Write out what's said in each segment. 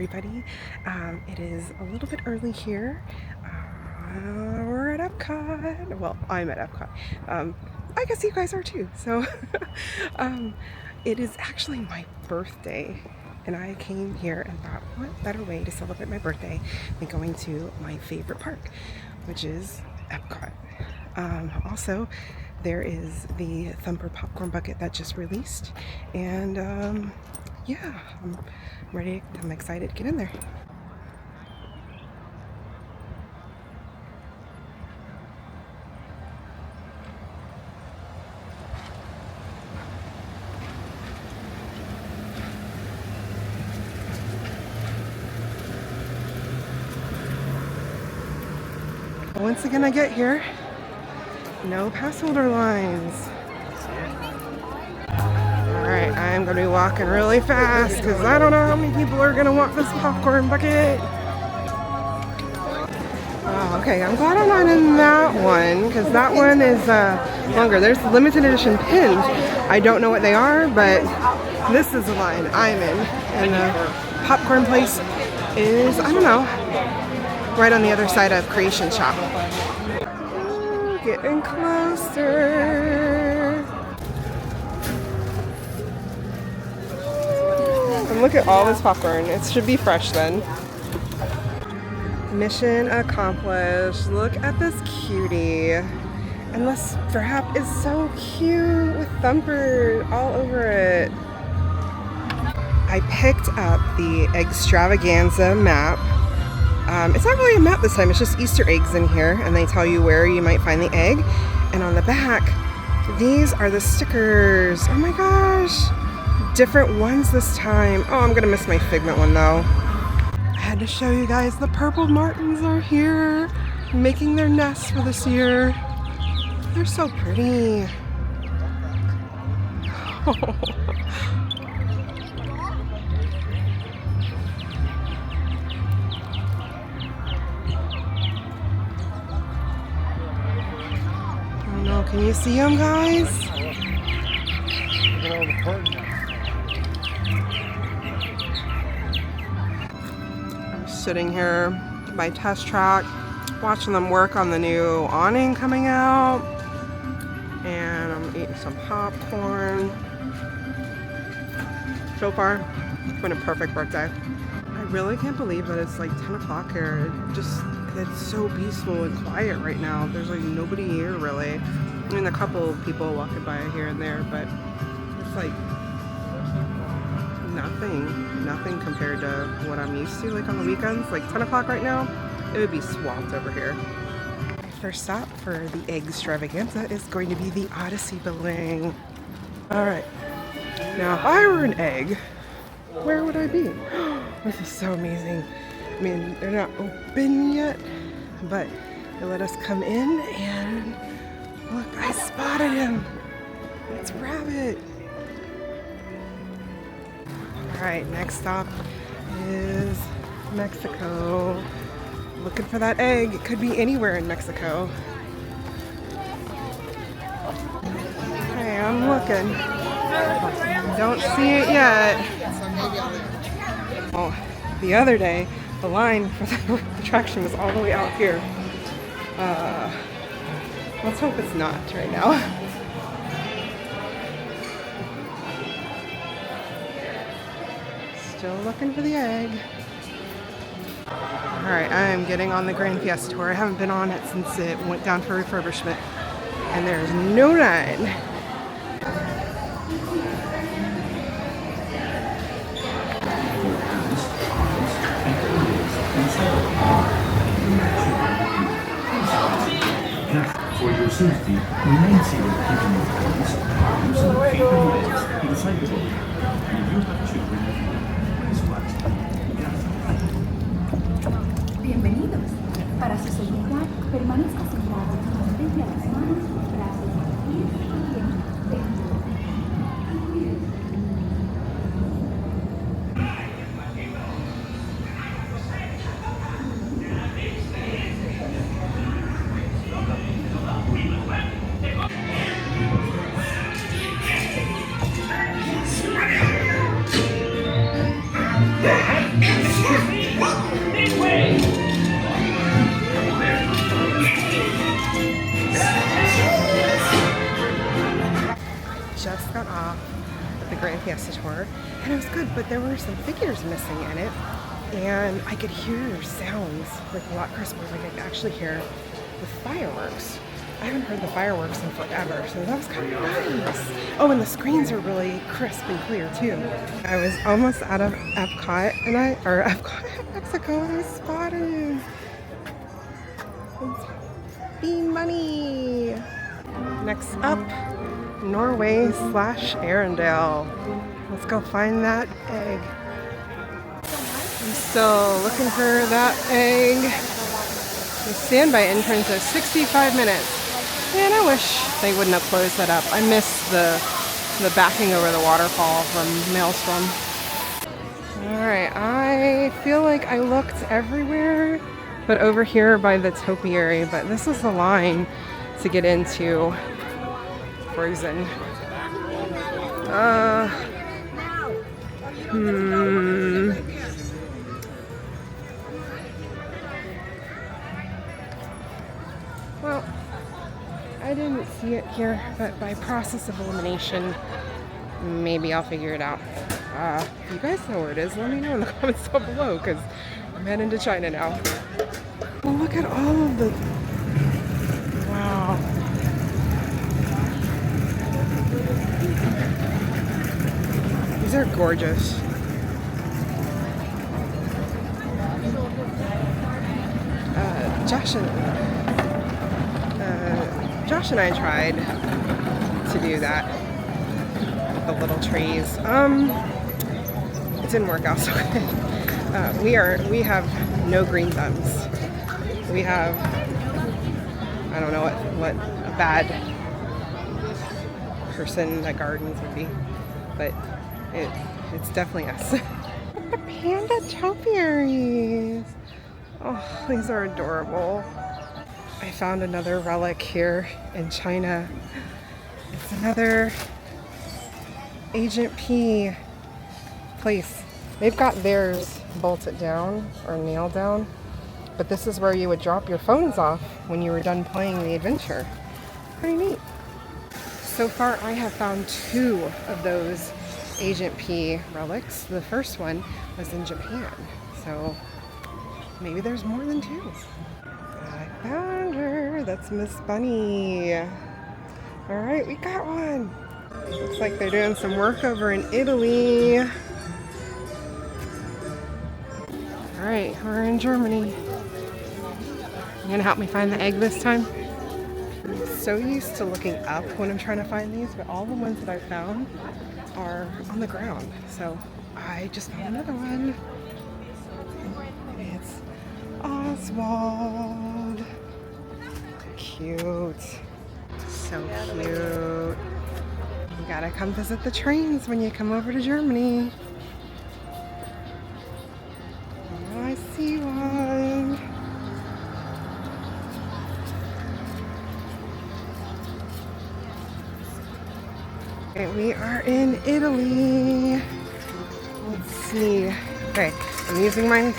everybody. It is a little bit early here. We're at Epcot. Well, I'm at Epcot. I guess you guys are too. So it is actually my birthday, and I came here and thought, what better way to celebrate my birthday than going to my favorite park, which is Epcot. Also, there is the Thumper popcorn bucket that just released, and yeah, I'm ready. I'm excited to get in there. Once again, I get here, no pass holder lines. Alright, I'm going to be walking really fast because I don't know how many people are going to want this popcorn bucket. Oh, okay, I'm glad I'm not in that one because that one is longer. There's limited edition pins. I don't know what they are, but this is the line I'm in. And the popcorn place is, I don't know, right on the other side of Creation Shop. Ooh, getting closer. And look at all this popcorn. It should be fresh then. Mission accomplished. Look at this cutie. And the strap is so cute with Thumper all over it. I picked up the Eggstravaganza map. It's not really a map this time, it's just Easter eggs in here, and they tell you where you might find the egg. And on the back, these are the stickers. Oh my gosh! Different ones this time. Oh, I'm gonna miss my Figment one though. I had to show you guys the purple martins are here, making their nests for this year. They're so pretty. Can you see them, guys? I'm sitting here by Test Track, watching them work on the new awning coming out, and I'm eating some popcorn. So far, it's been a perfect birthday. I really can't believe that it's like 10 o'clock here. It's so peaceful and quiet right now. There's like nobody here really. I mean, a couple of people walking by here and there, but it's like nothing compared to what I'm used to. Like on the weekends, like 10 o'clock right now, it would be swamped over here. First stop for the Eggstravaganza is going to be the Odyssey building. All right, now if I were an egg, where would I be? This is so amazing. I mean, they're not open yet, but they let us come in and look, I spotted him. It's Rabbit. All right, next stop is Mexico. Looking for that egg. It could be anywhere in Mexico. Okay, I'm looking. Don't see it yet. Oh, the other day, the line for the attraction was all the way out here. Let's hope it's not right now. Still looking for the egg. Alright, I am getting on the Grand Fiesta tour. I haven't been on it since it went down for refurbishment. And there's no line. For your safety, remain seated keeping your hands, arms, and feet and legs inside the body. If you have children with you, please watch them. Bienvenidos. Para su seguridad, permanezca sentado y mantenga las manos y brazos pies y The This way! Just got off at the Grand Fiesta Tour, and it was good, but there were some figures missing in it, and I could hear sounds like a lot crisper, like I could actually hear the fireworks. I haven't heard the fireworks in forever, so that was kind of nice. Oh, and the screens are really crisp and clear too. I was almost out of Epcot, Epcot, Mexico, and I spotted Bean Money. Next up, Norway/Arendelle. Let's go find that egg. I'm still looking for that egg. The standby entrance is 65 minutes. Man, I wish they wouldn't have closed that up. I miss the backing over the waterfall from Maelstrom. Alright, I feel like I looked everywhere but over here by the topiary, but this is the line to get into Frozen. Well, I didn't see it here, but by process of elimination, maybe I'll figure it out. If you guys know where it is, let me know in the comments down below, because I'm heading to China now. Well, look at all of the... Wow. These are gorgeous. Josh and I tried to do that with the little trees. It didn't work out so good. We have no green thumbs. We have, I don't know what a bad person that gardens would be, but it's definitely us. The panda topiaries. Oh, these are adorable. I found another relic here in China. It's another Agent P place. They've got theirs bolted down or nailed down, but this is where you would drop your phones off when you were done playing the adventure. Pretty neat. So far I have found 2 of those Agent P relics. The first one was in Japan, so maybe there's more than 2. I found her. That's Miss Bunny. Alright, we got one. Looks like they're doing some work over in Italy. Alright, we're in Germany. You gonna help me find the egg this time? I'm so used to looking up when I'm trying to find these, but all the ones that I found are on the ground. So I just found another one. It's Oswald. Cute. So cute. You gotta come visit the trains when you come over to Germany. Oh, I see one. Okay, we are in Italy. Let's see. Okay, I'm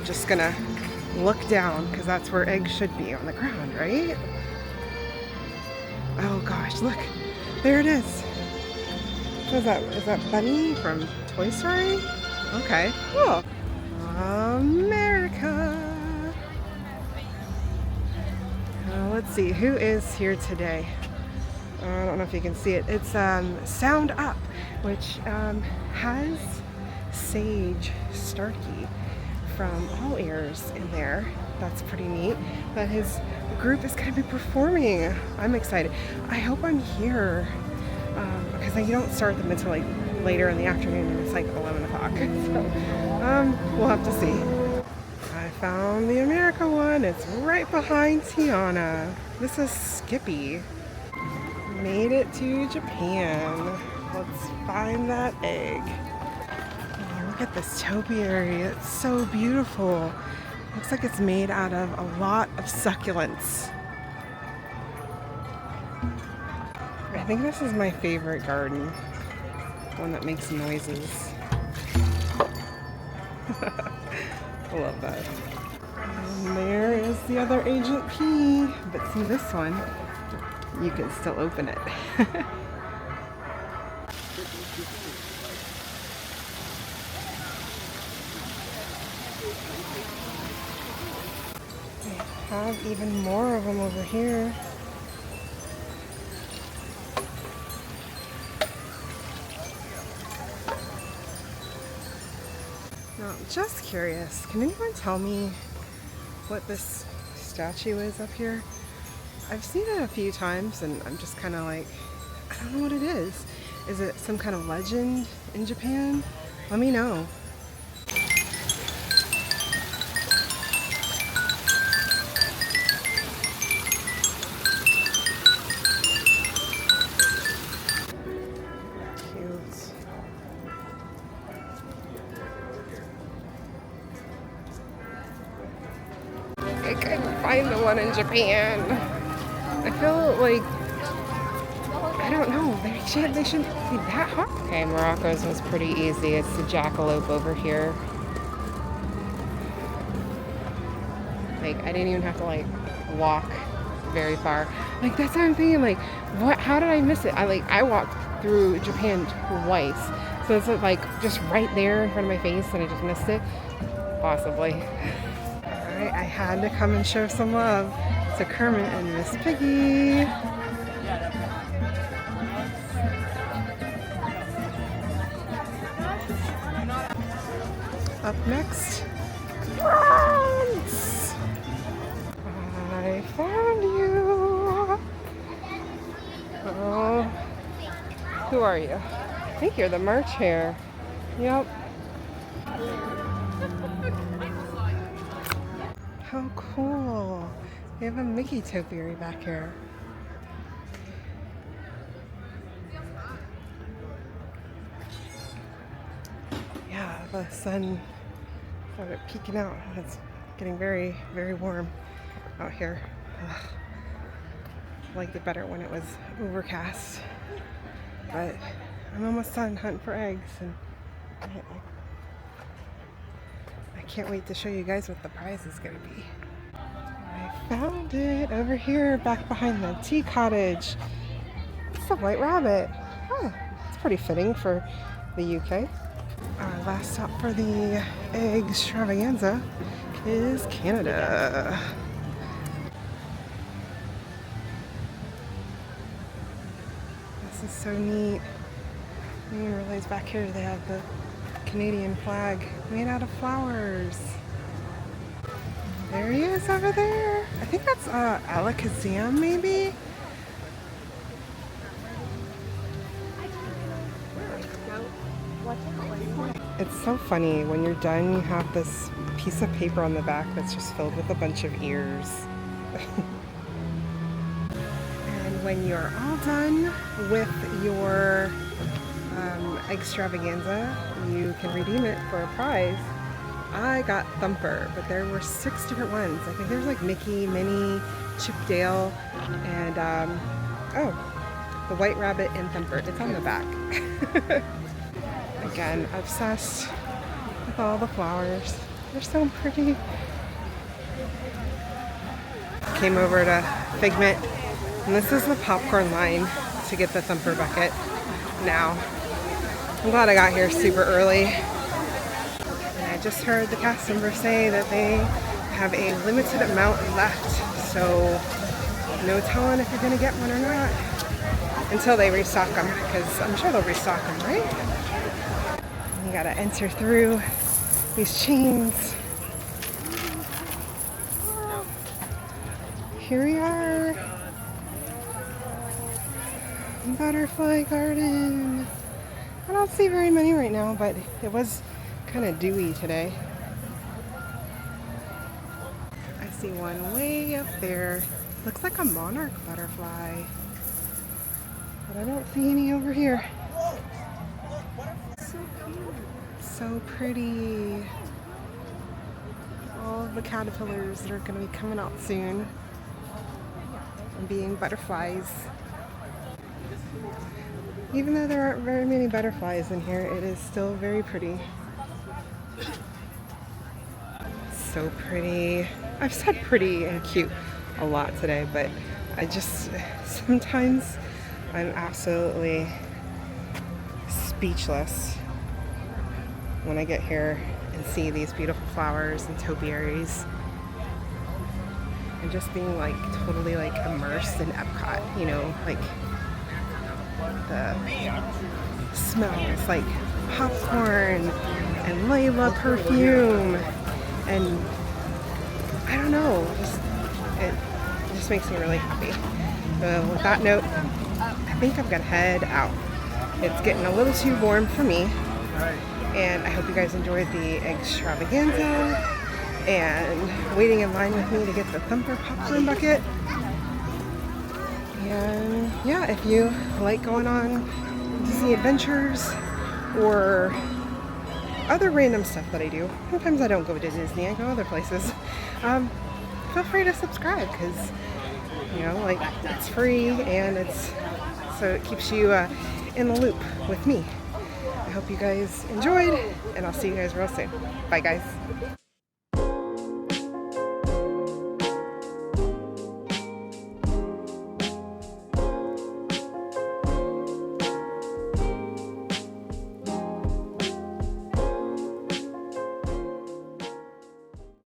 just gonna look down because that's where eggs should be, on the ground, right? Oh gosh, look. There it is. What is that? Is that Bunny from Toy Story? Okay, cool. America. Let's see, who is here today? I don't know if you can see it. It's Sound Up, which has Sage Starkey from All Ears in there. That's pretty neat. But his group is going to be performing. I'm excited. I hope I'm here because you don't start them until like later in the afternoon, and it's like 11 o'clock. So we'll have to see. I found the America one. It's right behind Tiana. This is Skippy. Made it to Japan. Let's find that egg. Oh, look at this topiary. It's so beautiful. Looks like it's made out of a lot of succulents. I think this is my favorite garden. One that makes noises. I love that. And there is the other Agent P. But see this one, you can still open it. They have even more of them over here. Now, just curious, can anyone tell me what this statue is up here? I've seen it a few times and I'm just kind of like, I don't know what it is. Is it some kind of legend in Japan? Let me know. I couldn't find the one in Japan. I feel like, I don't know, they shouldn't be that hard. Okay, Morocco's was pretty easy. It's the jackalope over here. Like, I didn't even have to like walk very far. Like, that's what I'm thinking, like, what, how did I miss it? I walked through Japan twice. So it's like just right there in front of my face and I just missed it? Possibly. I had to come and show some love to Kermit and Miss Piggy. Up next, France! I found you! Oh, who are you? I think you're the March Hare. Yep. How cool. We have a Mickey topiary back here. Yeah, the sun started peeking out. It's getting very, very warm out here. Ugh. I liked it better when it was overcast. But I'm almost done hunting for eggs and I can't wait to show you guys what the prize is going to be. I found it over here back behind the tea cottage. It's a white rabbit. Oh, it's pretty fitting for the UK. Our last stop for the Eggstravaganza is Canada. This is so neat. I didn't realize back here they have the Canadian flag made out of flowers. There he is over there. I think that's Alakazam maybe? It's so funny, when you're done you have this piece of paper on the back that's just filled with a bunch of ears. And when you're all done with your Eggstravaganza, you can redeem it for a prize. I got Thumper, but there were 6 different ones. I think there's like Mickey, Minnie, Chip Dale, and oh, the White Rabbit and Thumper. It's on the back. Again, obsessed with all the flowers. They're so pretty. Came over to Figment, and this is the popcorn line to get the Thumper bucket now. I'm glad I got here super early. And I just heard the cast member say that they have a limited amount left, so no telling if you're gonna get one or not until they restock them, because I'm sure they'll restock them, right? You gotta enter through these chains. Here we are. Butterfly garden. I don't see very many right now, but it was kind of dewy today. I see one way up there. Looks like a monarch butterfly. But I don't see any over here. So cute. So pretty. All of the caterpillars that are going to be coming out soon and being butterflies. Even though there aren't very many butterflies in here, it is still very pretty. so pretty. I've said pretty and cute a lot today, but I just, sometimes I'm absolutely speechless when I get here and see these beautiful flowers and topiaries. And just being like totally like immersed in Epcot, you know, like the smells like popcorn and Layla perfume, and I don't know, it just makes me really happy. So with that note, I think I'm gonna head out. It's getting a little too warm for me, and I hope you guys enjoyed the Eggstravaganza and waiting in line with me to get the Thumper popcorn bucket. And yeah, if you like going on Disney adventures or other random stuff that I do, sometimes I don't go to Disney, I go other places, feel free to subscribe, because you know, like, it's free and it's so it keeps you in the loop with me. I hope you guys enjoyed, and I'll see you guys real soon. Bye guys.